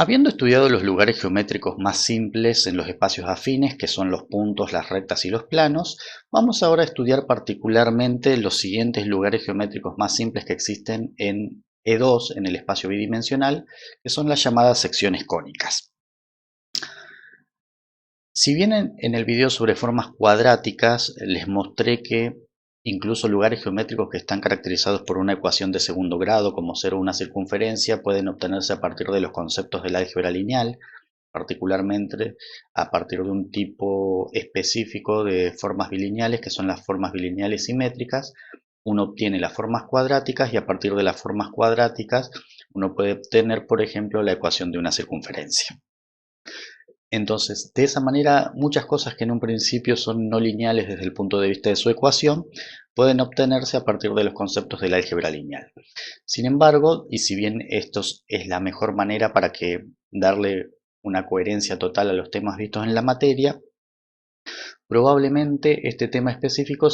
Habiendo estudiado los lugares geométricos más simples en los espacios afines, que son los puntos, las rectas y los planos, vamos ahora a estudiar particularmente los siguientes lugares geométricos más simples que existen en E2, en el espacio bidimensional, que son las llamadas secciones cónicas. Si bien en el video sobre formas cuadráticas les mostré que incluso lugares geométricos que están caracterizados por una ecuación de segundo grado, como ser una circunferencia, pueden obtenerse a partir de los conceptos del álgebra lineal, particularmente a partir de un tipo específico de formas bilineales, que son las formas bilineales simétricas. Uno obtiene las formas cuadráticas y a partir de las formas cuadráticas uno puede obtener, por ejemplo, la ecuación de una circunferencia. Entonces, de esa manera, muchas cosas que en un principio son no lineales desde el punto de vista de su ecuación, pueden obtenerse a partir de los conceptos del álgebra lineal. Sin embargo, y si bien esto es la mejor manera para darle una coherencia total a los temas vistos en la materia, probablemente este tema específico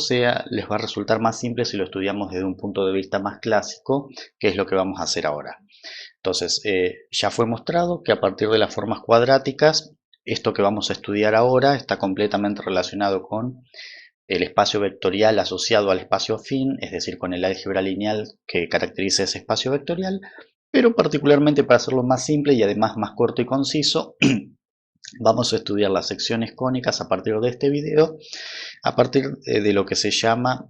les va a resultar más simple si lo estudiamos desde un punto de vista más clásico, que es lo que vamos a hacer ahora. Entonces, ya fue mostrado que a partir de las formas cuadráticas, esto que vamos a estudiar ahora está completamente relacionado con el espacio vectorial asociado al espacio afín, es decir, con el álgebra lineal que caracteriza ese espacio vectorial, pero particularmente para hacerlo más simple y además más corto y conciso, vamos a estudiar las secciones cónicas a partir de este video, a partir de lo que se llama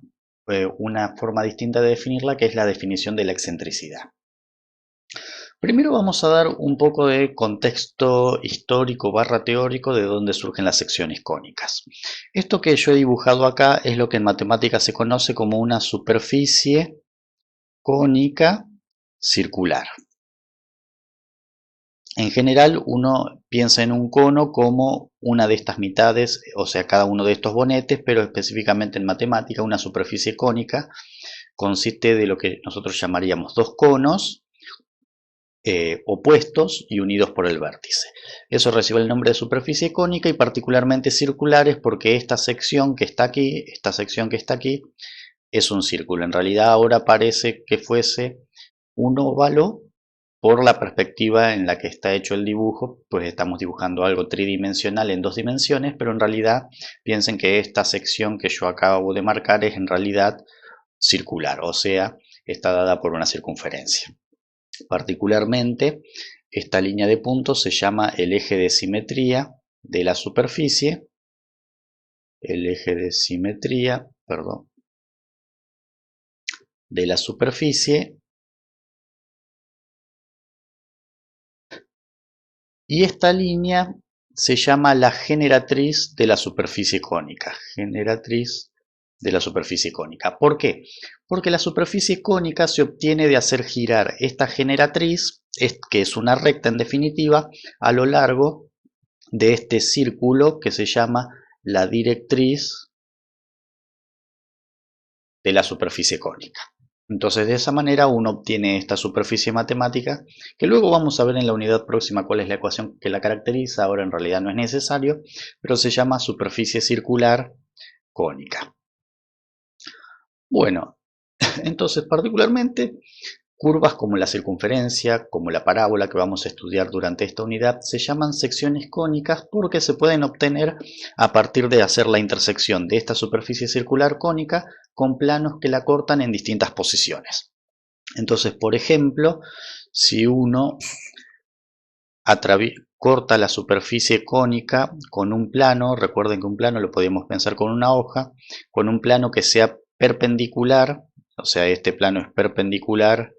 una forma distinta de definirla, que es la definición de la excentricidad. Primero vamos a dar un poco de contexto histórico / teórico de dónde surgen las secciones cónicas. Esto que yo he dibujado acá es lo que en matemáticas se conoce como una superficie cónica circular. En general uno piensa en un cono como una de estas mitades, o sea, cada uno de estos bonetes, pero específicamente en matemática una superficie cónica consiste de lo que nosotros llamaríamos dos conos opuestos y unidos por el vértice. Eso recibe el nombre de superficie cónica y particularmente circulares porque esta sección que está aquí, es un círculo. En realidad ahora parece que fuese un óvalo por la perspectiva en la que está hecho el dibujo, pues estamos dibujando algo tridimensional en dos dimensiones, pero en realidad piensen que esta sección que yo acabo de marcar es en realidad circular, o sea, está dada por una circunferencia. Particularmente, esta línea de puntos se llama el eje de simetría de la superficie. El eje de simetría, de la superficie. Y esta línea se llama la generatriz de la superficie cónica. Generatriz de la superficie cónica. ¿Por qué? Porque la superficie cónica se obtiene de hacer girar esta generatriz, que es una recta en definitiva, a lo largo de este círculo que se llama la directriz de la superficie cónica. Entonces de esa manera uno obtiene esta superficie matemática, que luego vamos a ver en la unidad próxima cuál es la ecuación que la caracteriza, ahora en realidad no es necesario, pero se llama superficie circular cónica. Bueno, entonces particularmente curvas como la circunferencia, como la parábola que vamos a estudiar durante esta unidad, se llaman secciones cónicas porque se pueden obtener a partir de hacer la intersección de esta superficie circular cónica con planos que la cortan en distintas posiciones. Entonces, por ejemplo, si uno corta la superficie cónica con un plano, recuerden que un plano lo podemos pensar con una hoja, con un plano que sea perpendicular, o sea, este plano es perpendicular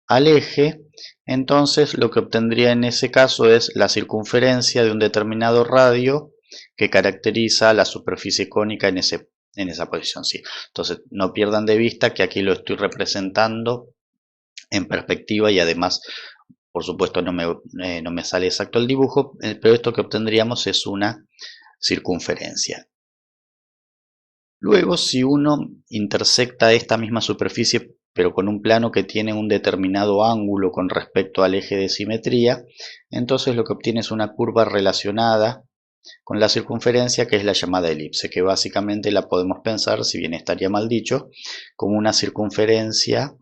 al eje, entonces lo que obtendría en ese caso es la circunferencia de un determinado radio que caracteriza la superficie cónica en esa posición. Sí. Entonces no pierdan de vista que aquí lo estoy representando en perspectiva y además, por supuesto, no me sale exacto el dibujo, pero esto que obtendríamos es una circunferencia. Luego, si uno intersecta esta misma superficie pero con un plano que tiene un determinado ángulo con respecto al eje de simetría, entonces lo que obtiene es una curva relacionada con la circunferencia, que es la llamada elipse, que básicamente la podemos pensar, si bien estaría mal dicho, como una circunferencia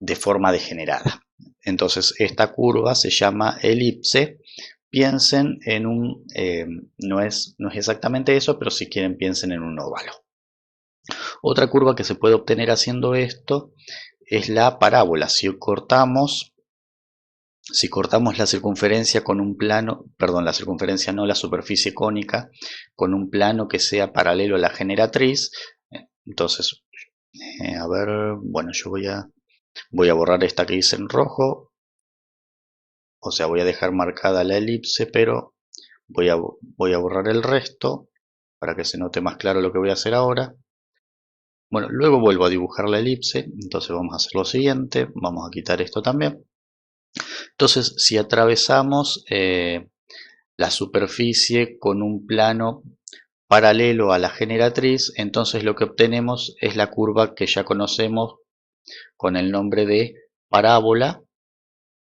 de forma degenerada. Entonces esta curva se llama elipse. Piensen en un, no es exactamente eso, pero si quieren piensen en un óvalo. Otra curva que se puede obtener haciendo esto es la parábola. Si cortamos la circunferencia con un plano, perdón, la circunferencia no, la superficie cónica, con un plano que sea paralelo a la generatriz, entonces, a ver, bueno, yo voy a borrar esta que hice en rojo, o sea, voy a dejar marcada la elipse, pero voy a borrar el resto para que se note más claro lo que voy a hacer ahora. Bueno, luego vuelvo a dibujar la elipse, entonces vamos a hacer lo siguiente, vamos a quitar esto también. Entonces, si atravesamos la superficie con un plano paralelo a la generatriz, entonces lo que obtenemos es la curva que ya conocemos con el nombre de parábola,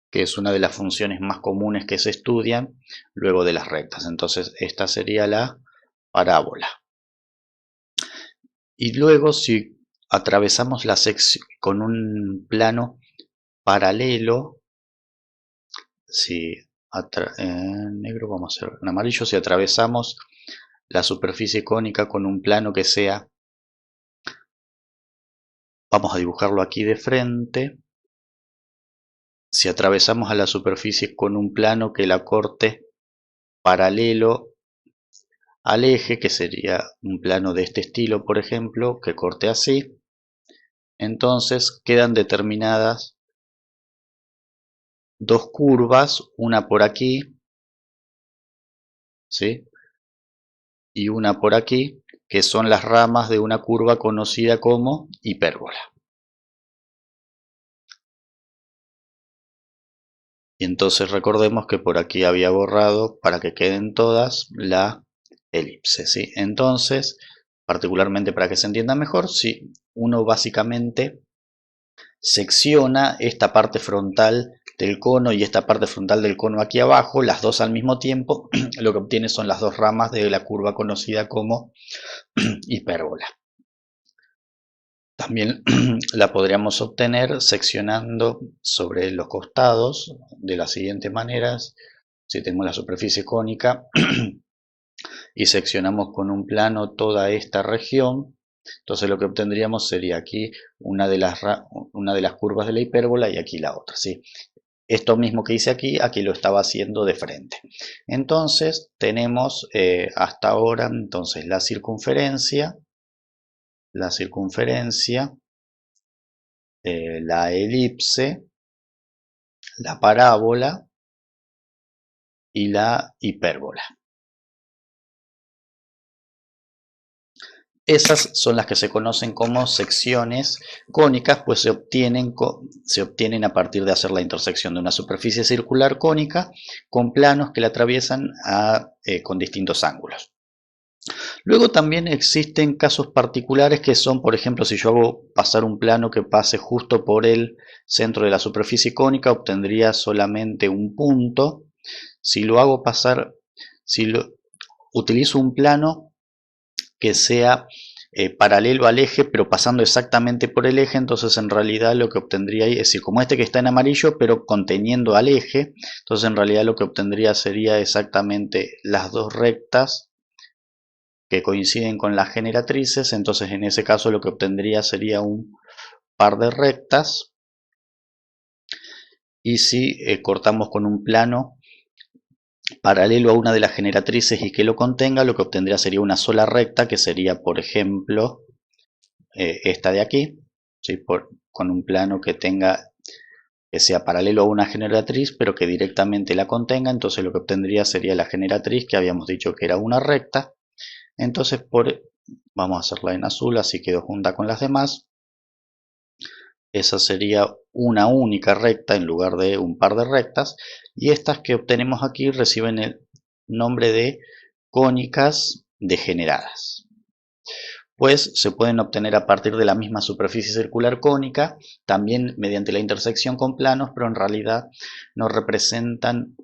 que es una de las funciones más comunes que se estudian luego de las rectas. Entonces esta sería la parábola. Y luego si atravesamos la sección con un plano paralelo, si en negro vamos a hacer en amarillo, si atravesamos la superficie cónica con un plano que sea, vamos a dibujarlo aquí de frente, si atravesamos a la superficie con un plano que la corte paralelo al eje, que sería un plano de este estilo, por ejemplo, que corte así, entonces quedan determinadas dos curvas, una por aquí, ¿sí? Y una por aquí, que son las ramas de una curva conocida como hipérbola. Y entonces recordemos que por aquí había borrado, para que queden todas, la elipse, ¿sí? Entonces, particularmente para que se entienda mejor, si uno básicamente secciona esta parte frontal del cono y esta parte frontal del cono aquí abajo, las dos al mismo tiempo, lo que obtiene son las dos ramas de la curva conocida como hipérbola. También la podríamos obtener seccionando sobre los costados de las siguientes maneras. Si tenemos la superficie cónica y seccionamos con un plano toda esta región, entonces lo que obtendríamos sería aquí una de las curvas de la hipérbola y aquí la otra, ¿sí? Esto mismo que hice aquí, aquí lo estaba haciendo de frente. Entonces tenemos hasta ahora entonces la circunferencia, la elipse, la parábola y la hipérbola. Esas son las que se conocen como secciones cónicas, pues se obtienen a partir de hacer la intersección de una superficie circular cónica con planos que la atraviesan con distintos ángulos. Luego también existen casos particulares que son, por ejemplo, si yo hago pasar un plano que pase justo por el centro de la superficie cónica, obtendría solamente un punto. Si lo hago pasar, utilizo un plano que sea paralelo al eje, pero pasando exactamente por el eje, entonces en realidad lo que obtendría ahí, es decir, como este que está en amarillo, pero conteniendo al eje, entonces en realidad lo que obtendría sería exactamente las dos rectas que coinciden con las generatrices, entonces en ese caso lo que obtendría sería un par de rectas. Y si cortamos con un plano paralelo a una de las generatrices y que lo contenga, lo que obtendría sería una sola recta, que sería, por ejemplo, esta de aquí, ¿sí? Con un plano que sea paralelo a una generatriz, pero que directamente la contenga, entonces lo que obtendría sería la generatriz, que habíamos dicho que era una recta. Entonces vamos a hacerla en azul, así quedó junta con las demás. Esa sería una única recta en lugar de un par de rectas, y estas que obtenemos aquí reciben el nombre de cónicas degeneradas. Pues se pueden obtener a partir de la misma superficie circular cónica, también mediante la intersección con planos, pero en realidad no representan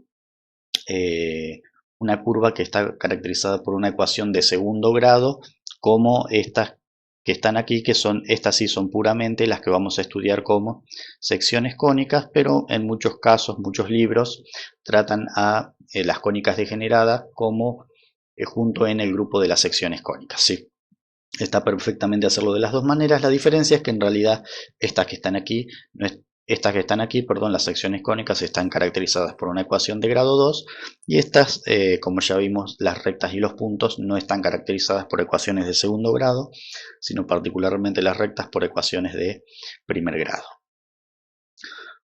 una curva que está caracterizada por una ecuación de segundo grado, como estas que están aquí, que son, estas sí son puramente las que vamos a estudiar como secciones cónicas, pero en muchos casos, muchos libros tratan a las cónicas degeneradas como junto en el grupo de las secciones cónicas, ¿sí? Está perfectamente hacerlo de las dos maneras. La diferencia es que en realidad estas que están aquí, las secciones cónicas están caracterizadas por una ecuación de grado 2 y estas, como ya vimos, las rectas y los puntos no están caracterizadas por ecuaciones de segundo grado, sino particularmente las rectas por ecuaciones de primer grado.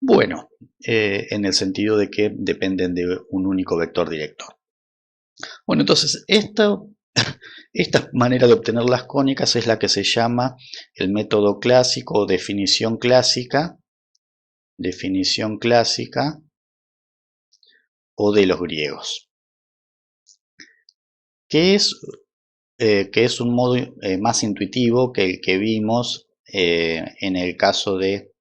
Bueno, en el sentido de que dependen de un único vector director. Bueno, entonces esta manera de obtener las cónicas es la que se llama el método clásico o definición clásica o de los griegos, que es un modo más intuitivo que el que vimos en el caso de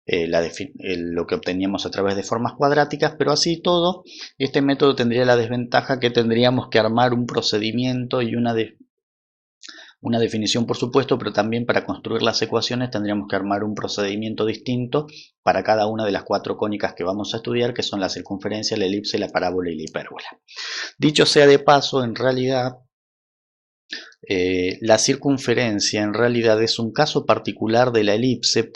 lo que obteníamos a través de formas cuadráticas, pero así todo, este método tendría la desventaja que tendríamos que armar un procedimiento y una definición, por supuesto, pero también para construir las ecuaciones tendríamos que armar un procedimiento distinto para cada una de las 4 cónicas que vamos a estudiar, que son la circunferencia, la elipse, la parábola y la hipérbola. Dicho sea de paso, en realidad la circunferencia en realidad es un caso particular de la elipse,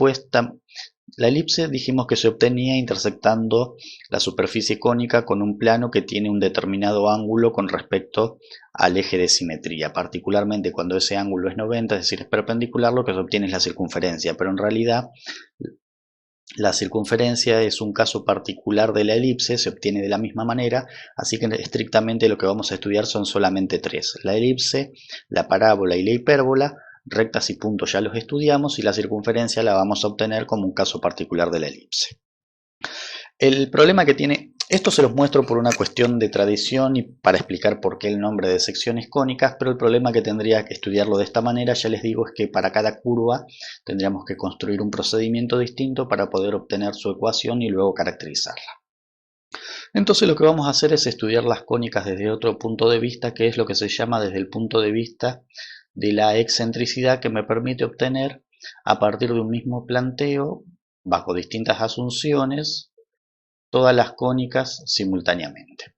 la elipse dijimos que se obtenía intersectando la superficie cónica con un plano que tiene un determinado ángulo con respecto al eje de simetría. Particularmente cuando ese ángulo es 90, es decir, es perpendicular, lo que se obtiene es la circunferencia. Pero en realidad la circunferencia es un caso particular de la elipse, se obtiene de la misma manera, así que estrictamente lo que vamos a estudiar son solamente 3. La elipse, la parábola y la hipérbola. Rectas y puntos ya los estudiamos y la circunferencia la vamos a obtener como un caso particular de la elipse. El problema que tiene, esto se los muestro por una cuestión de tradición y para explicar por qué el nombre de secciones cónicas, pero el problema que tendría que estudiarlo de esta manera, ya les digo, es que para cada curva tendríamos que construir un procedimiento distinto para poder obtener su ecuación y luego caracterizarla. Entonces lo que vamos a hacer es estudiar las cónicas desde otro punto de vista, que es lo que se llama desde el punto de vista de la excentricidad, que me permite obtener a partir de un mismo planteo, bajo distintas asunciones, todas las cónicas simultáneamente.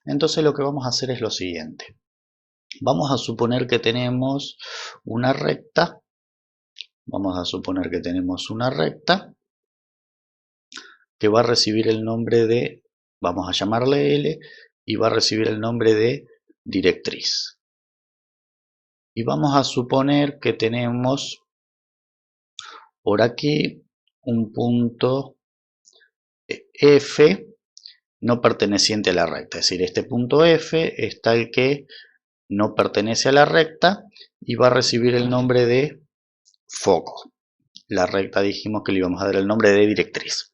Entonces lo que vamos a hacer es lo siguiente. Vamos a suponer que tenemos una recta. Que va a recibir el nombre de, vamos a llamarle L, y va a recibir el nombre de directriz. Y vamos a suponer que tenemos por aquí un punto F no perteneciente a la recta. Es decir, este punto F es tal que no pertenece a la recta y va a recibir el nombre de foco. La recta dijimos que le íbamos a dar el nombre de directriz.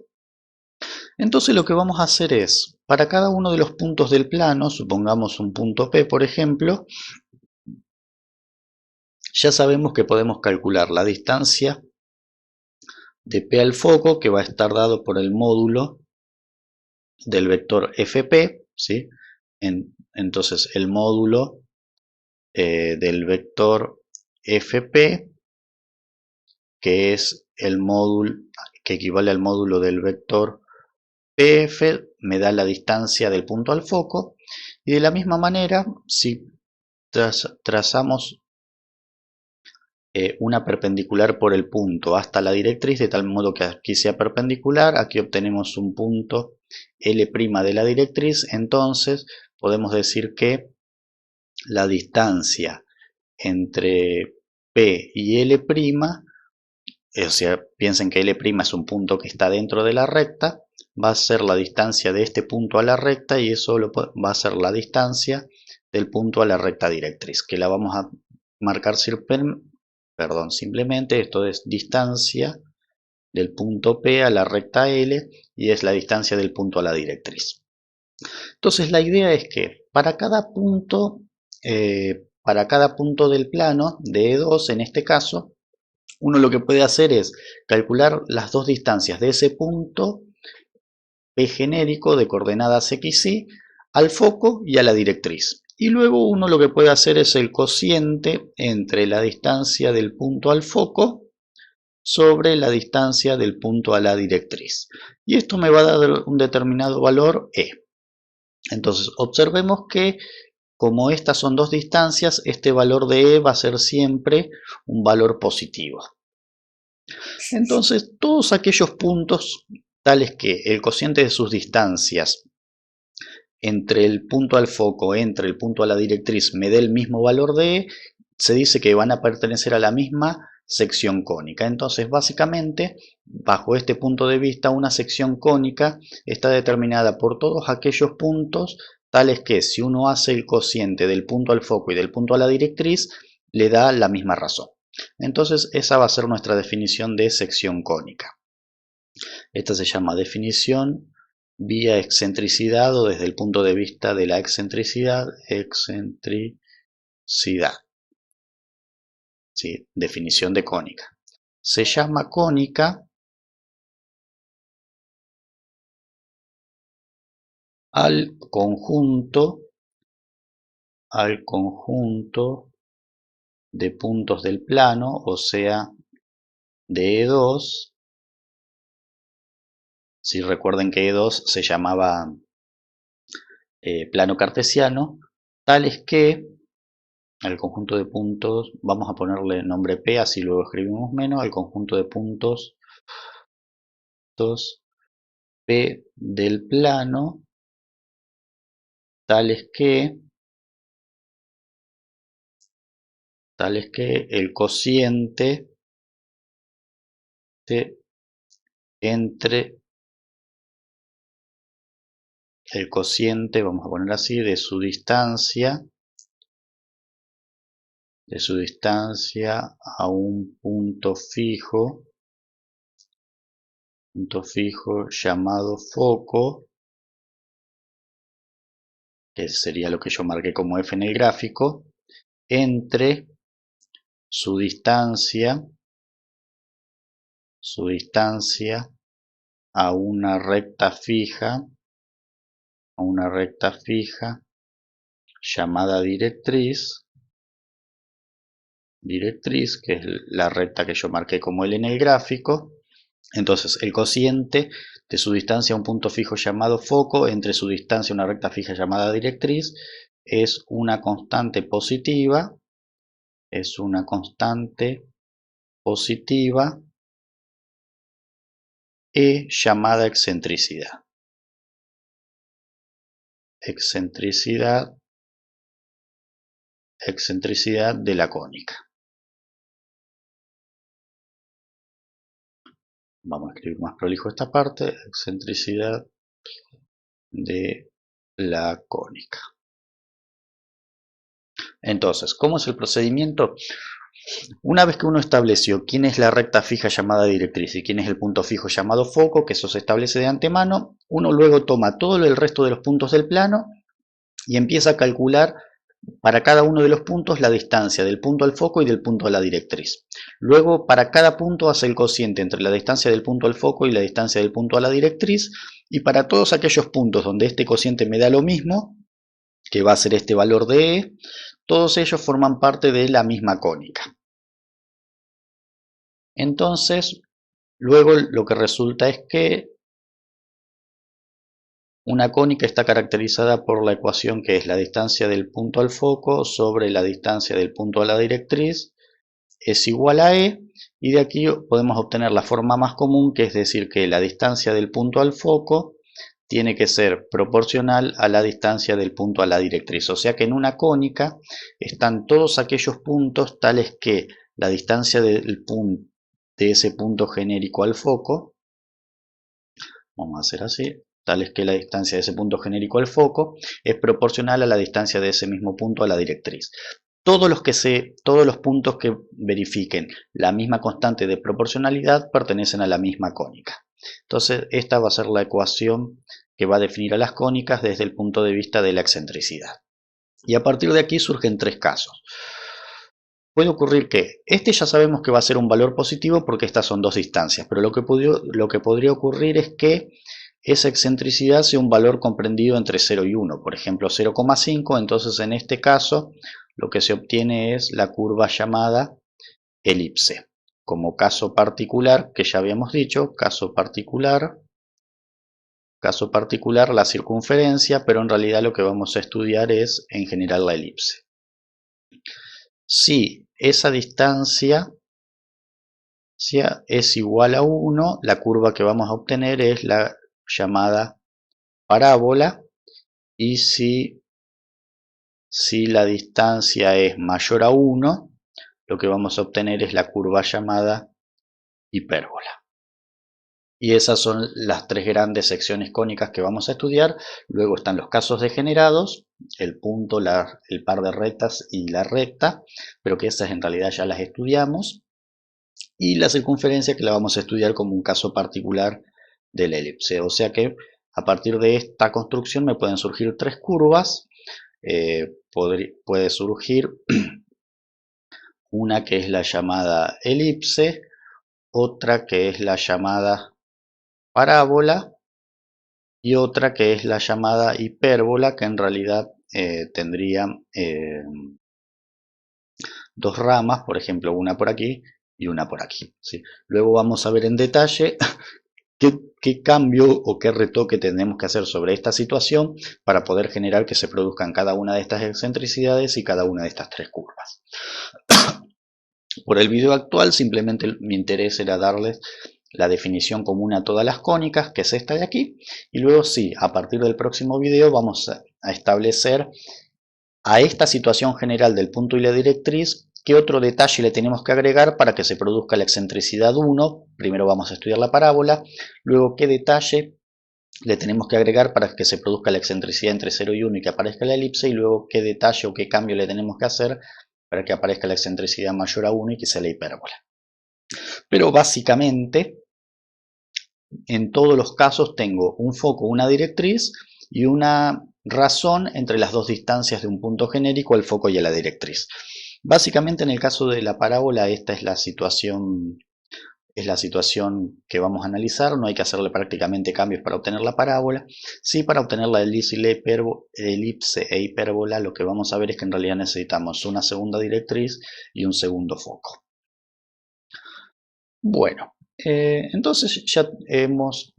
Entonces lo que vamos a hacer es, para cada uno de los puntos del plano, supongamos un punto P por ejemplo, ya sabemos que podemos calcular la distancia de P al foco, que va a estar dado por el módulo del vector FP, ¿sí? Entonces el módulo del vector FP, que es el módulo que equivale al módulo del vector PF, me da la distancia del punto al foco. Y de la misma manera, si trazamos una perpendicular por el punto hasta la directriz, de tal modo que aquí sea perpendicular, aquí obtenemos un punto L' de la directriz, entonces podemos decir que la distancia entre P y L', o sea, piensen que L' es un punto que está dentro de la recta, va a ser la distancia de este punto a la recta y eso va a ser la distancia del punto a la recta directriz, que la vamos a marcar simplemente esto es distancia del punto P a la recta L y es la distancia del punto a la directriz. Entonces la idea es que para cada punto del plano de E2 en este caso, uno lo que puede hacer es calcular las dos distancias de ese punto P genérico de coordenadas x, y al foco y a la directriz. Y luego uno lo que puede hacer es el cociente entre la distancia del punto al foco sobre la distancia del punto a la directriz. Y esto me va a dar un determinado valor E. Entonces observemos que como estas son dos distancias, este valor de E va a ser siempre un valor positivo. Entonces todos aquellos puntos tales que el cociente de sus distancias entre el punto al foco, entre el punto a la directriz, me dé el mismo valor de E, se dice que van a pertenecer a la misma sección cónica. Entonces, básicamente, bajo este punto de vista, una sección cónica está determinada por todos aquellos puntos tales que si uno hace el cociente del punto al foco y del punto a la directriz, le da la misma razón. Entonces, esa va a ser nuestra definición de sección cónica. Esta se llama definición vía excentricidad o desde el punto de vista de la excentricidad, ¿sí? Definición de cónica. Se llama cónica al conjunto de puntos del plano, o sea, de E2. Si recuerden que E2 se llamaba plano cartesiano, tales que al conjunto de puntos, vamos a ponerle nombre P, así luego escribimos menos, al conjunto de puntos P del plano, tales que el cociente entre el cociente, vamos a poner así, de su distancia a un punto fijo llamado foco, que sería lo que yo marqué como F en el gráfico, entre su distancia a una recta fija llamada directriz, que es la recta que yo marqué como L en el gráfico. Entonces el cociente de su distancia a un punto fijo llamado foco entre su distancia a una recta fija llamada directriz es una constante positiva, E llamada excentricidad. Excentricidad de la cónica. Vamos a escribir más prolijo esta parte, excentricidad de la cónica. Entonces, ¿cómo es el procedimiento? Una vez que uno estableció quién es la recta fija llamada directriz y quién es el punto fijo llamado foco, que eso se establece de antemano, uno luego toma todo el resto de los puntos del plano y empieza a calcular para cada uno de los puntos la distancia del punto al foco y del punto a la directriz. Luego para cada punto hace el cociente entre la distancia del punto al foco y la distancia del punto a la directriz, y para todos aquellos puntos donde este cociente me da lo mismo, que va a ser este valor de E, todos ellos forman parte de la misma cónica. Entonces, luego lo que resulta es que una cónica está caracterizada por la ecuación que es la distancia del punto al foco sobre la distancia del punto a la directriz es igual a E, y de aquí podemos obtener la forma más común, que es decir que la distancia del punto al foco tiene que ser proporcional a la distancia del punto a la directriz. O sea que en una cónica están todos aquellos puntos tales que la distancia de ese punto genérico al foco, vamos a hacer así, tal es que la distancia de ese punto genérico al foco es proporcional a la distancia de ese mismo punto a la directriz. Todos los puntos que verifiquen la misma constante de proporcionalidad pertenecen a la misma cónica. Entonces esta va a ser la ecuación que va a definir a las cónicas desde el punto de vista de la excentricidad. Y a partir de aquí surgen tres casos. Puede ocurrir que este ya sabemos que va a ser un valor positivo porque estas son dos distancias, pero lo que podría ocurrir es que esa excentricidad sea un valor comprendido entre 0 y 1, por ejemplo 0,5, entonces en este caso lo que se obtiene es la curva llamada elipse. Como caso particular, que ya habíamos dicho, caso particular la circunferencia, pero en realidad lo que vamos a estudiar es en general la elipse. Si esa distancia es igual a 1, la curva que vamos a obtener es la llamada parábola, y si la distancia es mayor a 1, lo que vamos a obtener es la curva llamada hipérbola. Y esas son las tres grandes secciones cónicas que vamos a estudiar. Luego están los casos degenerados, el punto, el par de rectas y la recta, pero que esas en realidad ya las estudiamos. Y la circunferencia, que la vamos a estudiar como un caso particular de la elipse. O sea que a partir de esta construcción me pueden surgir tres curvas. Puede surgir una que es la llamada elipse, otra que es la llamada parábola y otra que es la llamada hipérbola, que en realidad tendría dos ramas, por ejemplo una por aquí y una por aquí, ¿sí? Luego vamos a ver en detalle qué cambio o qué retoque tenemos que hacer sobre esta situación para poder generar que se produzcan cada una de estas excentricidades y cada una de estas tres curvas. Por el video actual simplemente mi interés era darles la definición común a todas las cónicas, que es esta de aquí, y luego sí, a partir del próximo video vamos a establecer a esta situación general del punto y la directriz qué otro detalle le tenemos que agregar para que se produzca la excentricidad 1. Primero vamos a estudiar la parábola, luego qué detalle le tenemos que agregar para que se produzca la excentricidad entre 0 y 1 y que aparezca la elipse, y luego qué detalle o qué cambio le tenemos que hacer para que aparezca la excentricidad mayor a 1 y que sea la hipérbola. Pero básicamente en todos los casos tengo un foco, una directriz y una razón entre las dos distancias de un punto genérico, el foco y a la directriz. Básicamente en el caso de la parábola esta es la situación que vamos a analizar. No hay que hacerle prácticamente cambios para obtener la parábola. Sí, para obtener la elipse e hipérbola lo que vamos a ver es que en realidad necesitamos una segunda directriz y un segundo foco. Bueno, entonces ya hemos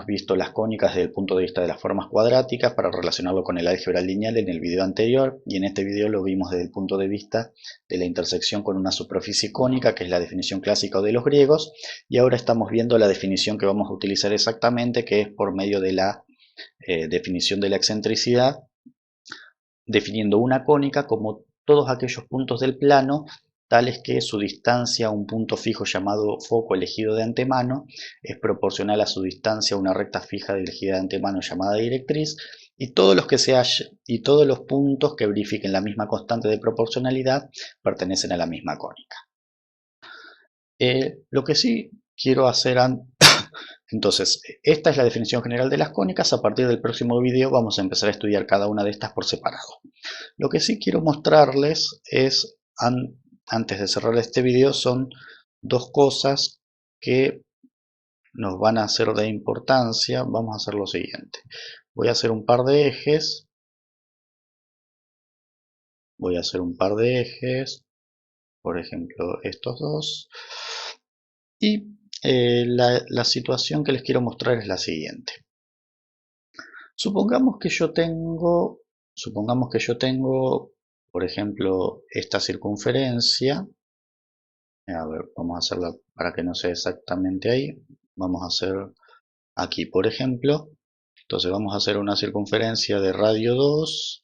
visto las cónicas desde el punto de vista de las formas cuadráticas para relacionarlo con el álgebra lineal en el video anterior, y en este video lo vimos desde el punto de vista de la intersección con una superficie cónica, que es la definición clásica de los griegos, y ahora estamos viendo la definición que vamos a utilizar exactamente, que es por medio de la definición de la excentricidad, definiendo una cónica como todos aquellos puntos del plano tales que su distancia a un punto fijo llamado foco elegido de antemano es proporcional a su distancia a una recta fija elegida de antemano llamada directriz, y todos los puntos que verifiquen la misma constante de proporcionalidad pertenecen a la misma cónica. Lo que sí quiero hacer entonces, esta es la definición general de las cónicas. A partir del próximo video vamos a empezar a estudiar cada una de estas por separado. Lo que sí quiero mostrarles es, antes de cerrar este video, son dos cosas que nos van a ser de importancia. Vamos a hacer lo siguiente. Voy a hacer un par de ejes. Por ejemplo, estos dos. Y la situación que les quiero mostrar es la siguiente. Supongamos que yo tengo, por ejemplo, esta circunferencia. A ver, vamos a hacerla para que no sea exactamente ahí. Vamos a hacer aquí, por ejemplo. Entonces vamos a hacer una circunferencia de radio 2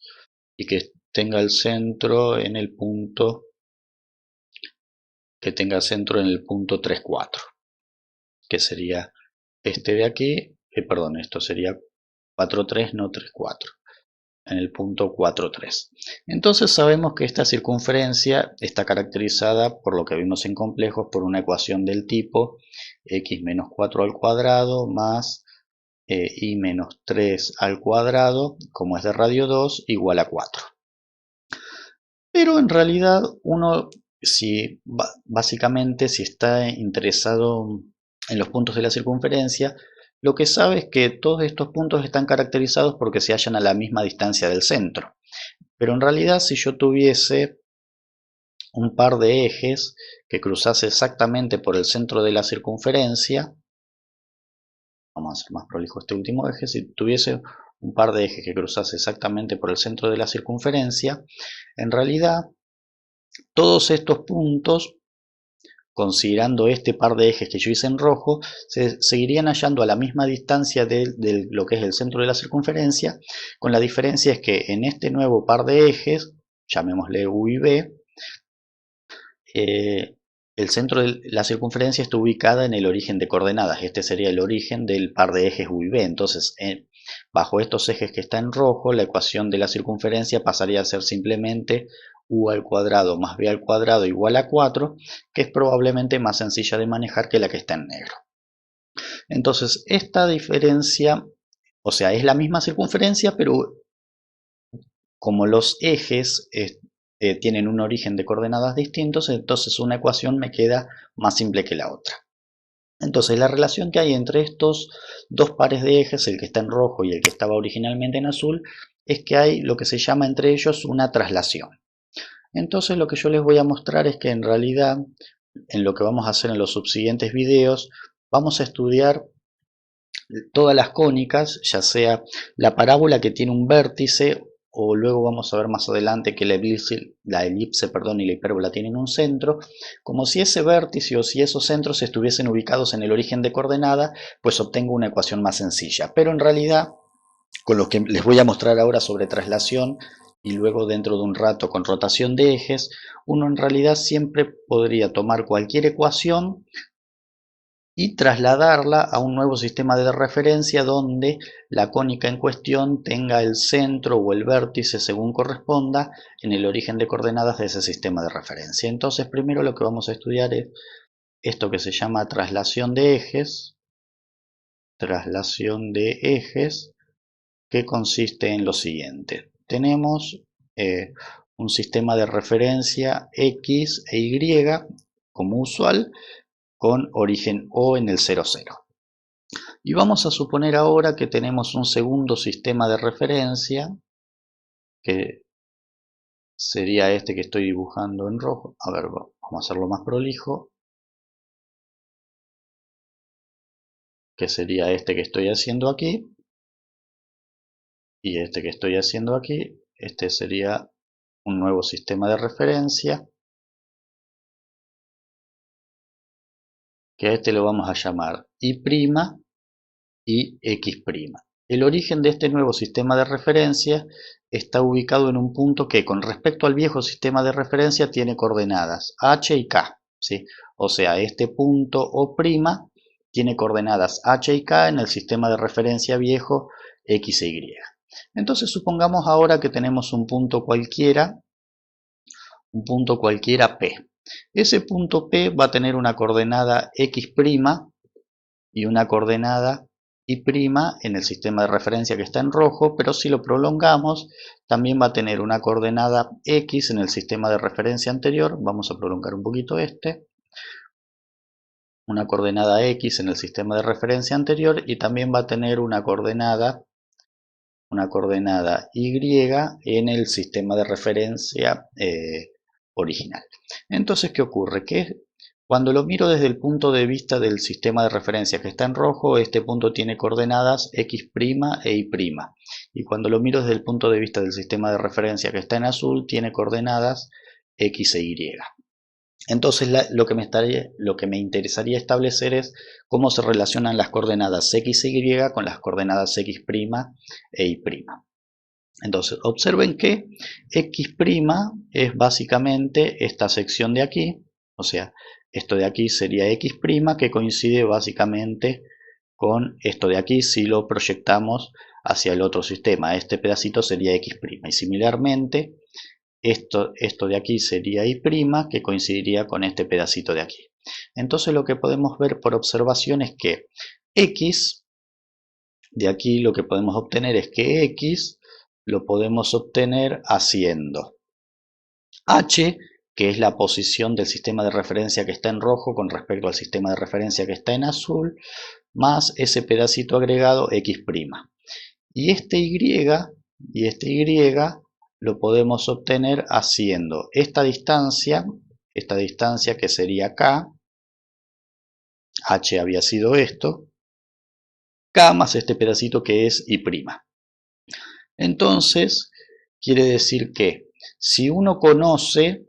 y que tenga el centro en el punto 3, 4, que sería este de aquí, perdón, esto sería 4, 3, no 3, 4, en el punto 4, 3. Entonces sabemos que esta circunferencia está caracterizada, por lo que vimos en complejos, por una ecuación del tipo x menos 4 al cuadrado más y menos 3 al cuadrado, como es de radio 2, igual a 4. Pero en realidad uno, básicamente si está interesado en los puntos de la circunferencia, lo que sabe es que todos estos puntos están caracterizados porque se hallan a la misma distancia del centro. Pero en realidad, si yo tuviese un par de ejes que cruzase exactamente por el centro de la circunferencia, vamos a hacer más prolijo este último eje, si tuviese un par de ejes que cruzase exactamente por el centro de la circunferencia, en realidad todos estos puntos, considerando este par de ejes que yo hice en rojo, se seguirían hallando a la misma distancia de lo que es el centro de la circunferencia, con la diferencia es que en este nuevo par de ejes, llamémosle U y B, el centro de la circunferencia está ubicada en el origen de coordenadas. Este sería el origen del par de ejes U y B. Entonces, bajo estos ejes que está en rojo, la ecuación de la circunferencia pasaría a ser simplemente U al cuadrado más B al cuadrado igual a 4, que es probablemente más sencilla de manejar que la que está en negro. Entonces, esta diferencia, o sea, es la misma circunferencia, pero como los ejes tienen un origen de coordenadas distintos, entonces una ecuación me queda más simple que la otra. Entonces la relación que hay entre estos dos pares de ejes, el que está en rojo y el que estaba originalmente en azul, es que hay lo que se llama entre ellos una traslación. Entonces lo que yo les voy a mostrar es que en realidad, en lo que vamos a hacer en los subsiguientes videos, vamos a estudiar todas las cónicas, ya sea la parábola que tiene un vértice, o luego vamos a ver más adelante que la elipse y la hipérbola tienen un centro, como si ese vértice o si esos centros estuviesen ubicados en el origen de coordenada, pues obtengo una ecuación más sencilla. Pero en realidad, con lo que les voy a mostrar ahora sobre traslación y luego dentro de un rato con rotación de ejes, uno en realidad siempre podría tomar cualquier ecuación y trasladarla a un nuevo sistema de referencia donde la cónica en cuestión tenga el centro o el vértice según corresponda en el origen de coordenadas de ese sistema de referencia. Entonces primero lo que vamos a estudiar es esto que se llama traslación de ejes, que consiste en lo siguiente. Tenemos un sistema de referencia X e Y como usual, con origen O en el 0, 0. Y vamos a suponer ahora que tenemos un segundo sistema de referencia, que sería este que estoy dibujando en rojo. A ver, vamos a hacerlo más prolijo, que sería este que estoy haciendo aquí, y este que estoy haciendo aquí. Este sería un nuevo sistema de referencia, que a este lo vamos a llamar Y' y X'. El origen de este nuevo sistema de referencia está ubicado en un punto que con respecto al viejo sistema de referencia tiene coordenadas H y K, ¿sí? O sea, este punto O' tiene coordenadas H y K en el sistema de referencia viejo X e Y. Entonces supongamos ahora que tenemos un punto cualquiera P. Ese punto P va a tener una coordenada X' y una coordenada Y' en el sistema de referencia que está en rojo, pero si lo prolongamos también va a tener una coordenada X en el sistema de referencia anterior. Vamos a prolongar un poquito una coordenada X en el sistema de referencia anterior, y también va a tener una coordenada Y en el sistema de referencia original. Entonces, ¿qué ocurre? Que cuando lo miro desde el punto de vista del sistema de referencia que está en rojo, este punto tiene coordenadas X' e Y'. Y cuando lo miro desde el punto de vista del sistema de referencia que está en azul, tiene coordenadas X e Y. Entonces lo que me interesaría establecer es cómo se relacionan las coordenadas X e Y con las coordenadas X' e Y'. Entonces observen que X' es básicamente esta sección de aquí, o sea, esto de aquí sería X', que coincide básicamente con esto de aquí si lo proyectamos hacia el otro sistema. Este pedacito sería X', y similarmente esto de aquí sería Y', que coincidiría con este pedacito de aquí. Entonces lo que podemos ver por observación es que X, de aquí lo que podemos obtener es que X lo podemos obtener haciendo H, que es la posición del sistema de referencia que está en rojo con respecto al sistema de referencia que está en azul, más ese pedacito agregado x'. Y este y lo podemos obtener haciendo esta distancia que sería k, h había sido esto, k más este pedacito que es y'. Entonces, quiere decir que si uno conoce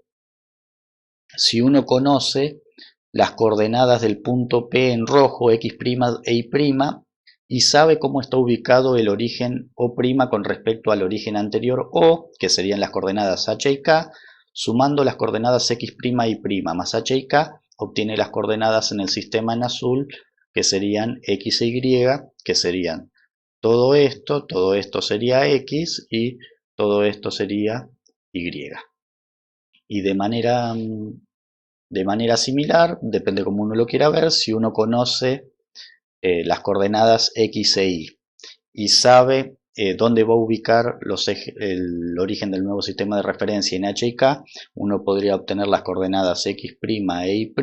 las coordenadas del punto P en rojo, x' e y', y sabe cómo está ubicado el origen O' con respecto al origen anterior O, que serían las coordenadas h y k, sumando las coordenadas x' y y' más h y k, obtiene las coordenadas en el sistema en azul, que serían x e y, que serían todo esto sería x y todo esto sería y. Y de manera similar, depende cómo uno lo quiera ver, si uno conoce las coordenadas x e y sabe dónde va a ubicar el origen del nuevo sistema de referencia en h y k, uno podría obtener las coordenadas x' e y',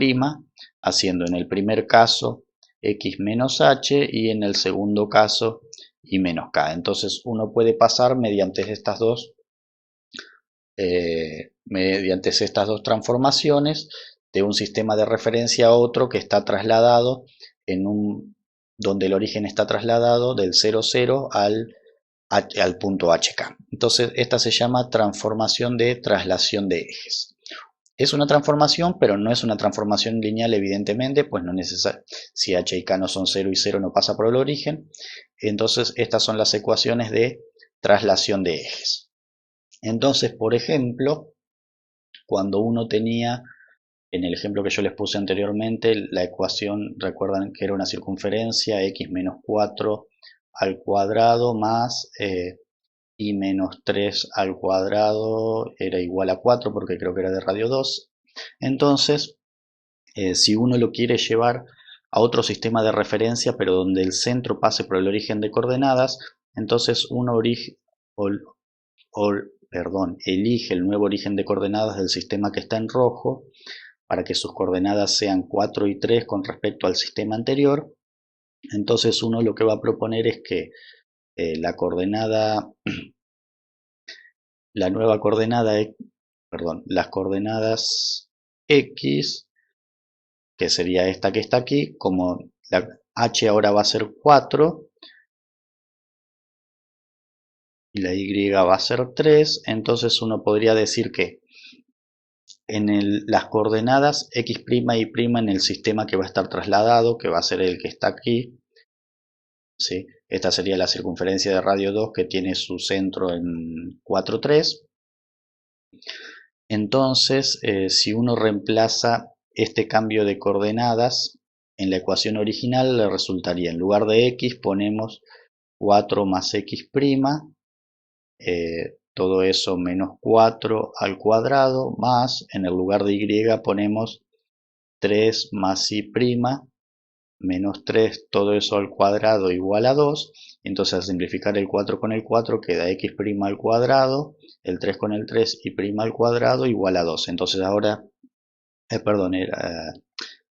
haciendo en el primer caso x menos h y en el segundo caso y menos k. Entonces uno puede pasar mediante estas dos transformaciones de un sistema de referencia a otro que está trasladado donde el origen está trasladado del 0, 0 al punto HK. Entonces esta se llama transformación de traslación de ejes. Es una transformación, pero no es una transformación lineal, evidentemente, pues no es necesario. Si h y k no son 0 y 0 no pasa por el origen. Entonces estas son las ecuaciones de traslación de ejes. Entonces, por ejemplo, cuando uno tenía, en el ejemplo que yo les puse anteriormente, la ecuación, recuerdan que era una circunferencia x menos 4 al cuadrado más y menos 3 al cuadrado era igual a 4, porque creo que era de radio 2. Entonces, si uno lo quiere llevar a otro sistema de referencia, pero donde el centro pase por el origen de coordenadas, entonces uno elige el nuevo origen de coordenadas del sistema que está en rojo, para que sus coordenadas sean 4 y 3 con respecto al sistema anterior. Entonces uno lo que va a proponer es que la nueva coordenada, las coordenadas x, que sería esta que está aquí, como la h ahora va a ser 4 y la y va a ser 3, entonces uno podría decir que en las coordenadas x' y y' en el sistema que va a estar trasladado, que va a ser el que está aquí, ¿sí? Esta sería la circunferencia de radio 2 que tiene su centro en 4, 3. Entonces, si uno reemplaza este cambio de coordenadas en la ecuación original, le resultaría, en lugar de x ponemos 4 más x', todo eso menos 4 al cuadrado, más, en el lugar de y ponemos 3 más y', menos 3, todo eso al cuadrado igual a 2. Entonces al simplificar el 4 con el 4 queda x' al cuadrado, el 3 con el 3 y' al cuadrado igual a 2. Entonces ahora, perdón, era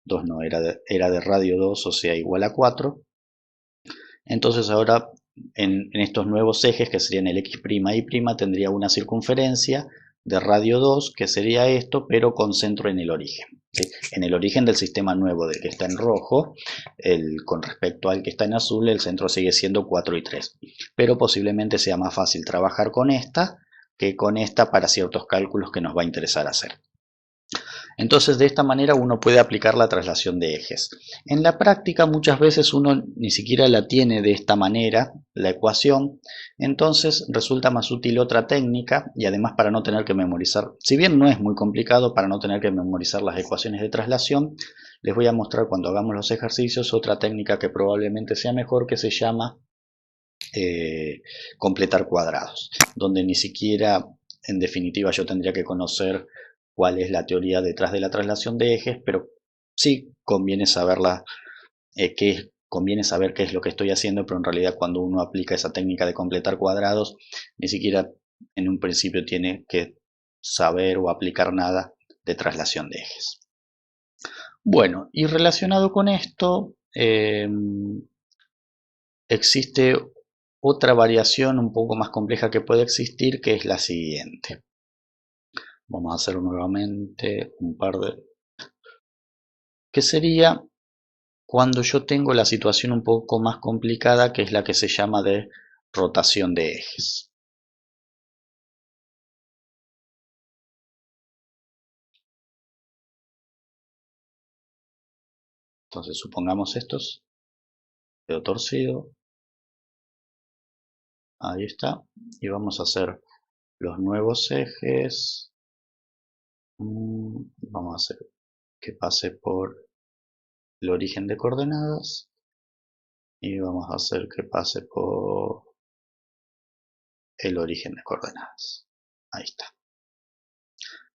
2 no, era de radio 2, o sea igual a 4. Entonces ahora en estos nuevos ejes, que serían el x' y y', tendría una circunferencia de radio 2, que sería esto, pero con centro en el origen. ¿Sí? En el origen del sistema nuevo, del que está en rojo, con respecto al que está en azul, el centro sigue siendo 4 y 3. Pero posiblemente sea más fácil trabajar con esta que con esta para ciertos cálculos que nos va a interesar hacer. Entonces de esta manera uno puede aplicar la traslación de ejes. En la práctica muchas veces uno ni siquiera la tiene de esta manera, la ecuación, entonces resulta más útil otra técnica, y además para no tener que memorizar, si bien no es muy complicado, para no tener que memorizar las ecuaciones de traslación, les voy a mostrar cuando hagamos los ejercicios otra técnica que probablemente sea mejor, que se llama completar cuadrados, donde ni siquiera en definitiva yo tendría que conocer cuál es la teoría detrás de la traslación de ejes, pero sí conviene saberla, conviene saber qué es lo que estoy haciendo, pero en realidad cuando uno aplica esa técnica de completar cuadrados, ni siquiera en un principio tiene que saber o aplicar nada de traslación de ejes. Bueno, y relacionado con esto, existe otra variación un poco más compleja que puede existir, que es la siguiente. Vamos a hacer nuevamente un par de... que sería cuando yo tengo la situación un poco más complicada, que es la que se llama de rotación de ejes. Entonces supongamos estos, quedó torcido, ahí está, y vamos a hacer los nuevos ejes. Vamos a hacer que pase por el origen de coordenadas y vamos a hacer que pase por el origen de coordenadas. Ahí está.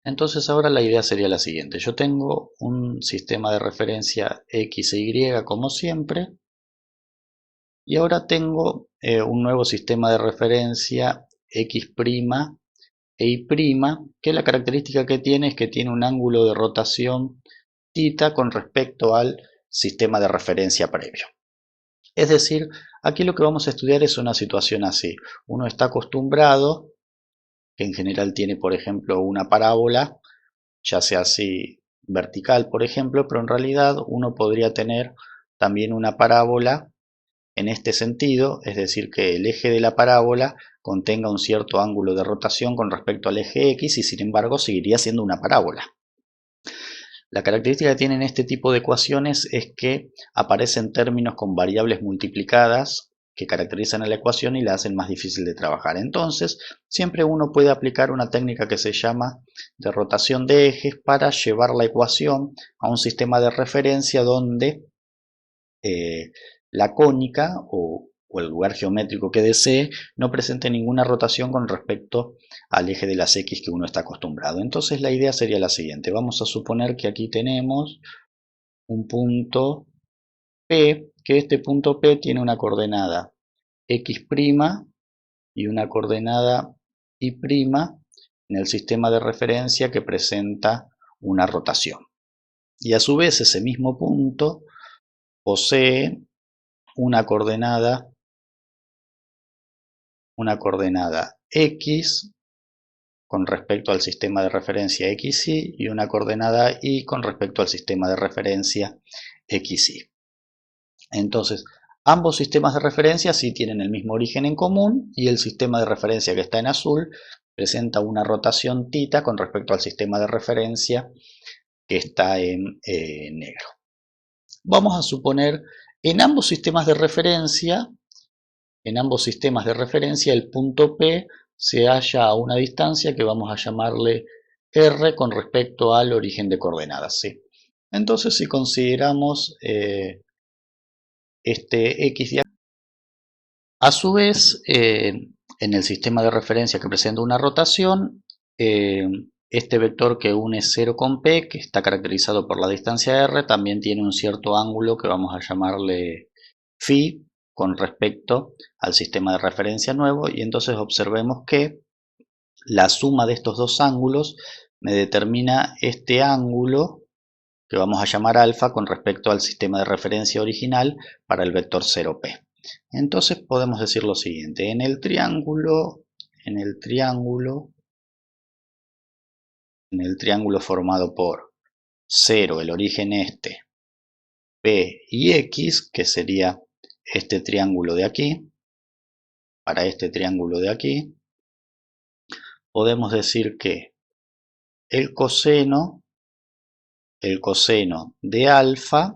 Entonces ahora la idea sería la siguiente. Yo tengo un sistema de referencia X e Y como siempre. Y ahora tengo un nuevo sistema de referencia X' e Y', que la característica que tiene es que tiene un ángulo de rotación θ con respecto al sistema de referencia previo. Es decir, aquí lo que vamos a estudiar es una situación así. Uno está acostumbrado, que en general tiene por ejemplo una parábola, ya sea así vertical por ejemplo, pero en realidad uno podría tener también una parábola en este sentido, es decir que el eje de la parábola contenga un cierto ángulo de rotación con respecto al eje X y sin embargo seguiría siendo una parábola. La característica que tienen este tipo de ecuaciones es que aparecen términos con variables multiplicadas que caracterizan a la ecuación y la hacen más difícil de trabajar. Entonces, siempre uno puede aplicar una técnica que se llama de rotación de ejes para llevar la ecuación a un sistema de referencia donde la cónica o el lugar geométrico que desee no presente ninguna rotación con respecto al eje de las X que uno está acostumbrado. Entonces la idea sería la siguiente. Vamos a suponer que aquí tenemos un punto P, que este punto P tiene una coordenada X' y una coordenada Y' en el sistema de referencia que presenta una rotación. Y a su vez ese mismo punto posee una coordenada X con respecto al sistema de referencia XY y una coordenada Y con respecto al sistema de referencia XY. Entonces, ambos sistemas de referencia sí tienen el mismo origen en común y el sistema de referencia que está en azul presenta una rotación θ con respecto al sistema de referencia que está en negro. Vamos a suponer en ambos sistemas de referencia el punto P se halla a una distancia que vamos a llamarle R con respecto al origen de coordenadas. ¿Sí? Entonces si consideramos este X de acá, a su vez en el sistema de referencia que presenta una rotación, este vector que une 0 con P, que está caracterizado por la distancia R, también tiene un cierto ángulo que vamos a llamarle phi con respecto al sistema de referencia nuevo, y entonces observemos que la suma de estos dos ángulos me determina este ángulo que vamos a llamar alfa con respecto al sistema de referencia original para el vector 0p. Entonces podemos decir lo siguiente: en el triángulo formado por 0, el origen este, P y X, que sería este triángulo de aquí, para este triángulo de aquí, podemos decir que el coseno de alfa,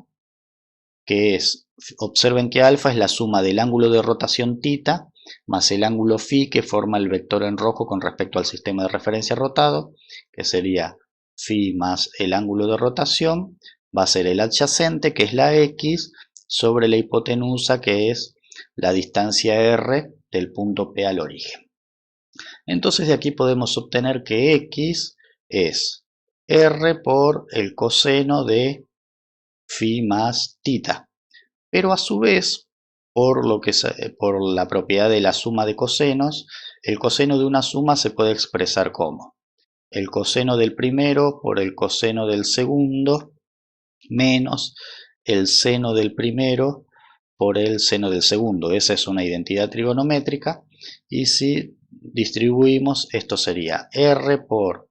que es, observen que alfa es la suma del ángulo de rotación θ más el ángulo phi que forma el vector en rojo con respecto al sistema de referencia rotado, que sería phi más el ángulo de rotación, va a ser el adyacente, que es la X, sobre la hipotenusa, que es la distancia R del punto P al origen. Entonces de aquí podemos obtener que X es R por el coseno de phi más θ. Pero a su vez, por la propiedad de la suma de cosenos, el coseno de una suma se puede expresar como el coseno del primero por el coseno del segundo menos el seno del primero por el seno del segundo. Esa es una identidad trigonométrica. Y si distribuimos, esto sería r por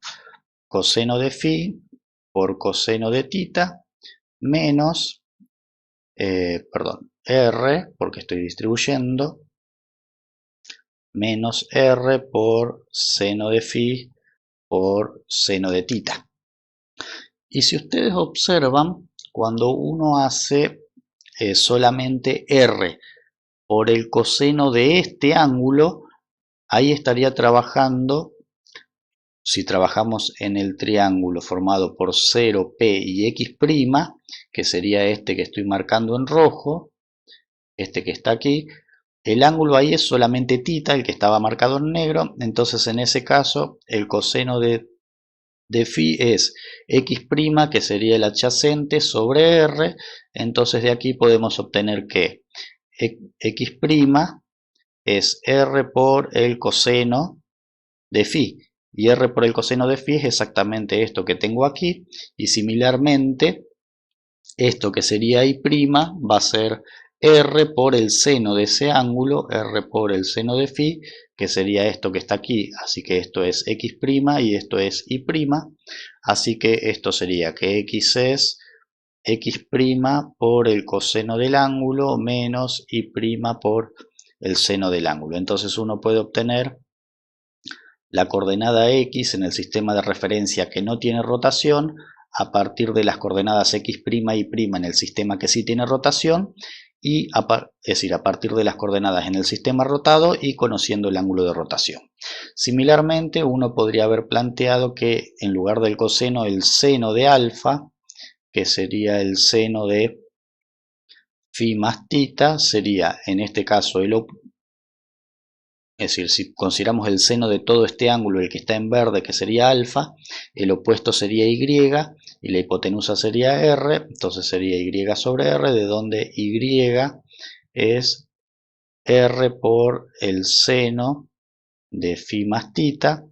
coseno de phi por coseno de tita menos, r, porque estoy distribuyendo, menos r por seno de phi por seno de tita. Y si ustedes observan, cuando uno hace solamente r por el coseno de este ángulo, ahí estaría trabajando, si trabajamos en el triángulo formado por 0, P y X', que sería este que estoy marcando en rojo, este que está aquí, el ángulo ahí es solamente tita, el que estaba marcado en negro. Entonces en ese caso el coseno de phi es X', que sería el adyacente, sobre R. Entonces de aquí podemos obtener que X' es R por el coseno de phi. Y R por el coseno de phi es exactamente esto que tengo aquí. Y similarmente, esto que sería I' va a ser R por el seno de ese ángulo, R por el seno de phi, que sería esto que está aquí. Así que esto es X' y esto es I'. Así que esto sería que X es X' por el coseno del ángulo menos I' por el seno del ángulo. Entonces uno puede obtener la coordenada X en el sistema de referencia que no tiene rotación a partir de las coordenadas X' y Y' en el sistema que sí tiene rotación, es decir, a partir de las coordenadas en el sistema rotado y conociendo el ángulo de rotación. Similarmente, uno podría haber planteado que en lugar del coseno, el seno de alfa, que sería el seno de phi más tita, sería en este caso es decir, si consideramos el seno de todo este ángulo, el que está en verde, que sería alfa, el opuesto sería y y la hipotenusa sería r, entonces sería y sobre r, de donde y es r por el seno de phi más tita,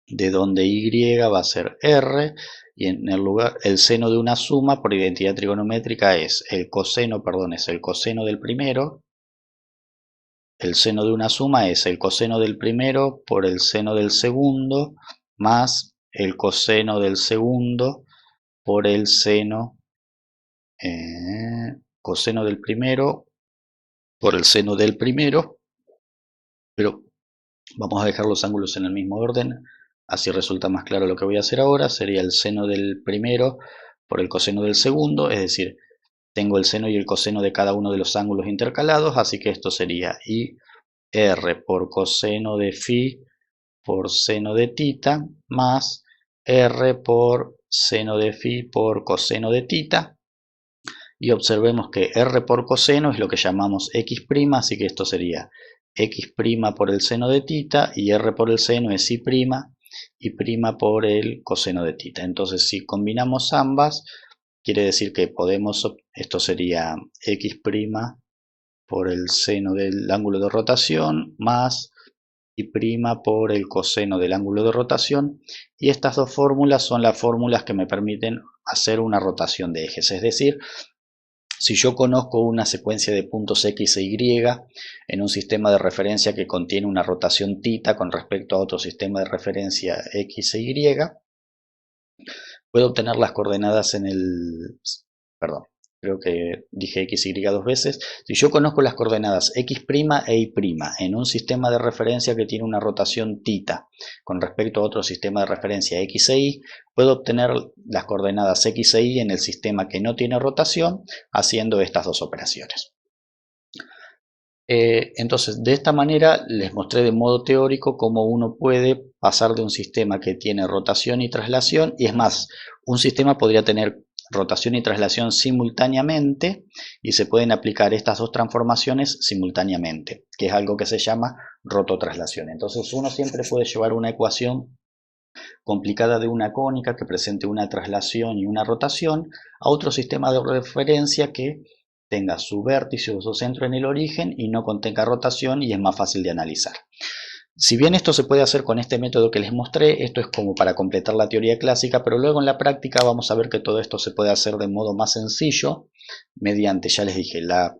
de donde y va a ser r, y en el lugar el seno de una suma por identidad trigonométrica es el coseno, es el coseno del primero. El seno de una suma es el coseno del primero por el seno del segundo más el coseno del segundo por el seno, coseno del primero por el seno del primero, pero vamos a dejar los ángulos en el mismo orden, así resulta más claro lo que voy a hacer ahora. Sería el seno del primero por el coseno del segundo, es decir, tengo el seno y el coseno de cada uno de los ángulos intercalados, así que esto sería y r por coseno de phi por seno de tita más r por seno de phi por coseno de tita. Y observemos que r por coseno es lo que llamamos x', así que esto sería x' por el seno de tita y r por el seno es y' por el coseno de tita. Entonces si combinamos ambas, quiere decir que esto sería x' por el seno del ángulo de rotación más y' por el coseno del ángulo de rotación, y estas dos fórmulas son las fórmulas que me permiten hacer una rotación de ejes. Es decir, si yo conozco una secuencia de puntos X e Y en un sistema de referencia que contiene una rotación tita con respecto a otro sistema de referencia X e Y, puedo obtener las coordenadas en el... Perdón, creo que dije X y dos veces. Si yo conozco las coordenadas X' e Y' en un sistema de referencia que tiene una rotación tita con respecto a otro sistema de referencia X e Y, puedo obtener las coordenadas X e Y en el sistema que no tiene rotación haciendo estas dos operaciones. Entonces, de esta manera les mostré de modo teórico cómo uno puede pasar de un sistema que tiene rotación y traslación, y es más, un sistema podría tener rotación y traslación simultáneamente y se pueden aplicar estas dos transformaciones simultáneamente, que es algo que se llama rototraslación. Entonces uno siempre puede llevar una ecuación complicada de una cónica que presente una traslación y una rotación a otro sistema de referencia que tenga su vértice o su centro en el origen y no contenga rotación y es más fácil de analizar. Si bien esto se puede hacer con este método que les mostré, esto es como para completar la teoría clásica, pero luego en la práctica vamos a ver que todo esto se puede hacer de modo más sencillo, mediante, ya les dije, la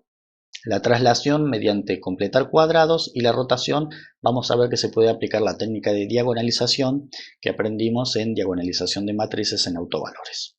traslación mediante completar cuadrados, y la rotación vamos a ver que se puede aplicar la técnica de diagonalización que aprendimos en diagonalización de matrices en autovalores.